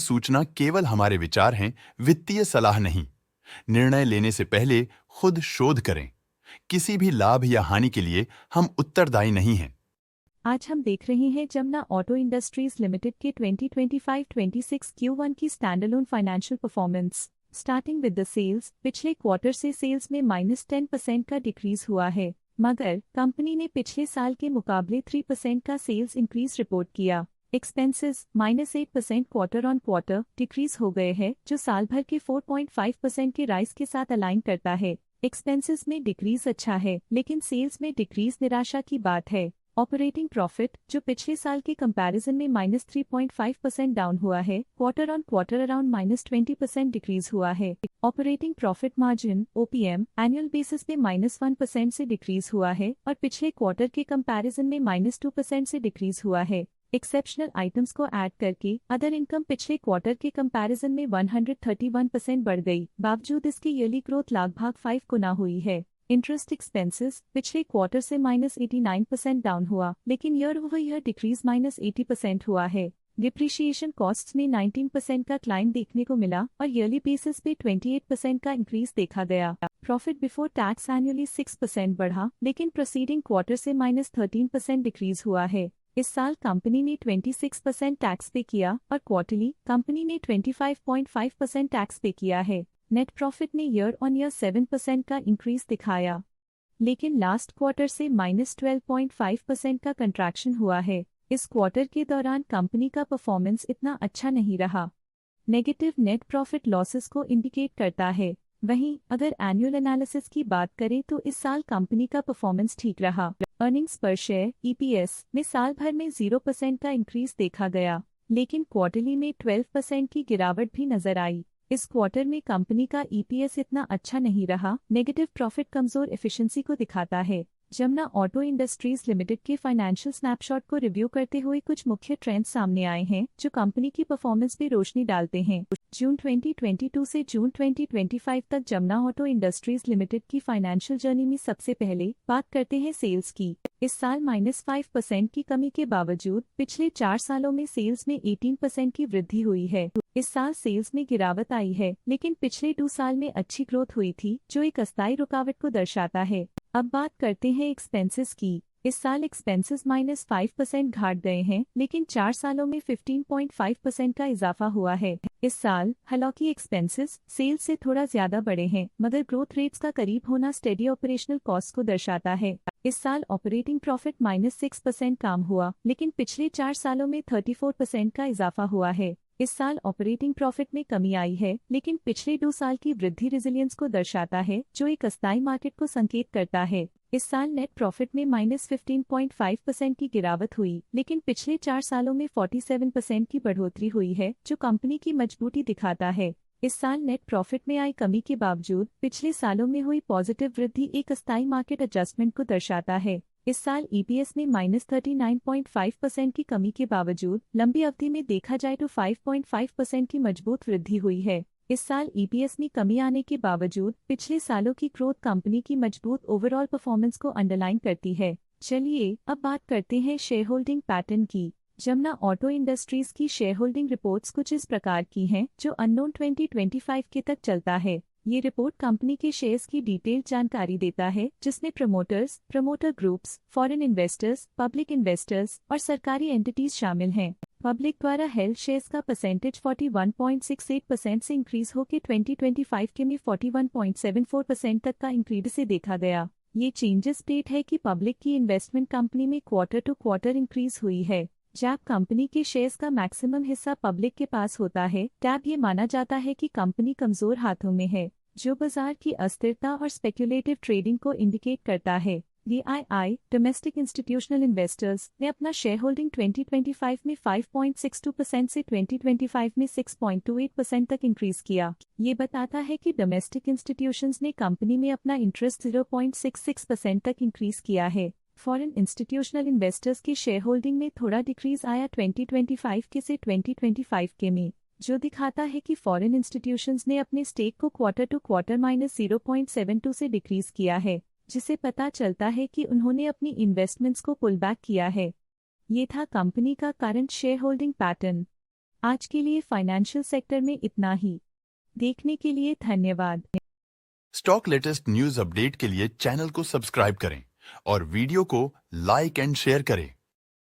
सूचना केवल हमारे विचार हैं, वित्तीय सलाह नहीं। निर्णय लेने से पहले खुद शोध करें। किसी भी लाभ या हानि के लिए हम उत्तरदायी नहीं हैं। आज हम देख रहे हैं जमुना ऑटो इंडस्ट्रीज लिमिटेड के 2025-26 Q1 की standalone financial performance. Starting with the sales, पिछले क्वार्टर से सेल्स में -10% का डिक्रीज हुआ है, मगर कंपनी ने पिछले साल के मुकाबले 3% का सेल्स इंक्रीज रिपोर्ट किया। Expenses -8% quarter on quarter decrease हो गए हैं, जो साल भर के 4.5% के राइज के साथ अलाइन करता है। एक्सपेंसेस में डिक्रीज अच्छा है, लेकिन सेल्स में डिक्रीज निराशा की बात है। ऑपरेटिंग प्रॉफिट, जो पिछले साल के कंपैरिजन में -3.5% डाउन हुआ है, quarter on quarter around -20% decrease हुआ है। Operating profit margin OPM annual basis पे -1% से डिक्रीज हुआ है और पिछले क्वार्टर के कंपैरिजन में -2% से डिक्रीज हुआ है। एक्सेप्शनल आइटम्स को ऐड करके अदर इनकम पिछले क्वार्टर के कंपैरिजन में 131% बढ़ गई, बावजूद इसकी ईयरली ग्रोथ लगभग 5 गुना हुई है। इंटरेस्ट एक्सपेंसेस पिछले क्वार्टर से -89% डाउन हुआ, लेकिन ईयर ओवर ईयर डिक्रीज -80% हुआ है। डिप्रिशिएशन कॉस्ट्स में 19% का क्लाइम देखने को मिला और ईयरली बेसिस पे 28% का इंक्रीज देखा गया। प्रॉफिट बिफोर टैक्स एनुअली 6% बढ़ा, लेकिन प्रोसीडिंग क्वार्टर से -13% डिक्रीज हुआ है। इस साल कंपनी ने 26% टैक्स पे किया और क्वार्टरली कंपनी ने 25.5% टैक्स पे किया है। नेट प्रॉफिट ने ईयर ऑन ईयर 7% का इंक्रीज दिखाया, लेकिन लास्ट क्वार्टर से -12.5% का कंट्रैक्शन हुआ है। इस क्वार्टर के दौरान कंपनी का परफॉर्मेंस इतना अच्छा नहीं रहा। नेगेटिव नेट प्रॉफिट लॉसेस को इंडिकेट करता है। वहीं अगर एनुअल एनालिसिस की बात करें तो इस साल कंपनी का परफॉर्मेंस ठीक रहा। अर्निंग्स पर शेयर EPS में साल भर में 0% का इंक्रीज देखा गया, लेकिन क्वार्टरली में 12% की गिरावट भी नजर आई। इस क्वार्टर में कंपनी का EPS इतना अच्छा नहीं रहा। नेगेटिव प्रॉफिट कमजोर एफिशिएंसी को दिखाता है। जमुना ऑटो इंडस्ट्रीज लिमिटेड के फाइनेंशियल स्नैपशॉट को रिव्यू करते हुए कुछ मुख्य ट्रेंड्स सामने आए हैं, जो कंपनी की परफॉर्मेंस पे रोशनी डालते हैं। जून 2022 से जून 2025 तक जमुना ऑटो इंडस्ट्रीज लिमिटेड की फाइनेंशियल जर्नी में सबसे पहले बात करते हैं सेल्स की। इस साल -5% की कमी के बावजूद पिछले 4 सालों में सेल्स में 18% की वृद्धि हुई है। इस साल सेल्स में गिरावट आई है, लेकिन पिछले 2 साल में अच्छी ग्रोथ हुई थी, जो एक अस्थायी रुकावट को दर्शाता है। अब बात करते हैं एक्सपेंसेस की। इस साल एक्सपेंसेस -5% घाट गए हैं, लेकिन 4 सालों में 15.5% का इजाफा हुआ है। इस साल हालांकि एक्सपेंसेस सेल्स से थोड़ा ज्यादा बढ़े हैं, मगर ग्रोथ रेट्स का करीब होना स्टेडी ऑपरेशनल कॉस्ट को दर्शाता है। इस साल ऑपरेटिंग प्रॉफिट -6% कम हुआ, लेकिन पिछले 4 सालों में 34% का इजाफा हुआ है। इस साल ऑपरेटिंग प्रॉफिट में कमी आई है, लेकिन पिछले 2 साल की वृद्धि रेजिलियंस को दर्शाता है, जो एक अस्थायी मार्केट को संकेत करता है। इस साल नेट प्रॉफिट में -15.5% की गिरावट हुई, लेकिन पिछले 4 सालों में 47% की बढ़ोतरी हुई है, जो कंपनी की मजबूती दिखाता है। इस साल नेट प्रॉफिट में आई कमी के बावजूद पिछले सालों में हुई पॉजिटिव वृद्धि एक अस्थायी मार्केट एडजस्टमेंट को दर्शाता है। इस साल EPS में -39.5% की कमी के बावजूद लंबी अवधि में देखा जाए तो 5.5% की मजबूत वृद्धि हुई है। इस साल EPS में कमी आने के बावजूद पिछले सालों की ग्रोथ कंपनी की मजबूत ओवरऑल परफॉर्मेंस को अंडरलाइन करती है। चलिए अब बात करते हैं शेयर होल्डिंग पैटर्न की। जमुना ऑटो इंडस्ट्रीज की शेयर होल्डिंग रिपोर्ट्स कुछ इस प्रकार की हैं, जो अननोन 2025 के तक चलता है। ये रिपोर्ट कंपनी के शेयर्स की डिटेल्ड जानकारी देता है, जिसमें promoters, promoter groups, foreign investors, public investors और सरकारी एंटिटीज शामिल हैं। पब्लिक द्वारा हेल्ड शेयर्स का परसेंटेज 41.68% से इंक्रीज होकर 2025 के में 41.74% तक का इंक्रीज से देखा गया। ये चेंजेस स्टेट है कि पब्लिक की इन्वेस्टमेंट कंपनी में क्वार्टर टू क्वार्टर इंक्रीज हुई है। जब कंपनी के शेयर्स का मैक्सिमम हिस्सा पब्लिक के पास होता है, तब ये माना जाता है कि कंपनी कमजोर हाथों में है, जो बाजार की अस्थिरता और स्पेक्युलेटिव ट्रेडिंग को इंडिकेट करता है। DII डोमेस्टिक इंस्टीट्यूशनल इन्वेस्टर्स ने अपना शेयर होल्डिंग 2025 में 5.62% से 2025 में 6.28% तक इंक्रीज किया। ये बताता है कि डोमेस्टिक इंस्टीट्यूशंस ने कंपनी में अपना इंटरेस्ट 0.66% तक इंक्रीज किया है। फॉरेन इंस्टीट्यूशनल इन्वेस्टर्स की शेयर होल्डिंग में थोड़ा डिक्रीज आया 2025 के से 2025 के में, जो दिखाता है कि फॉरेन इंस्टीट्यूशंस ने अपने स्टेक को क्वार्टर टू क्वार्टर -0.72 से डिक्रीज किया है, जिसे पता चलता है कि उन्होंने अपनी इन्वेस्टमेंट्स को पुल बैक किया है। ये था कंपनी का करंट शेयर होल्डिंग पैटर्न। आज के लिए फाइनेंशियल सेक्टर में इतना ही। देखने के लिए धन्यवाद। स्टॉक लेटेस्ट न्यूज अपडेट के लिए चैनल को सब्सक्राइब करें और वीडियो को लाइक एंड शेयर करें।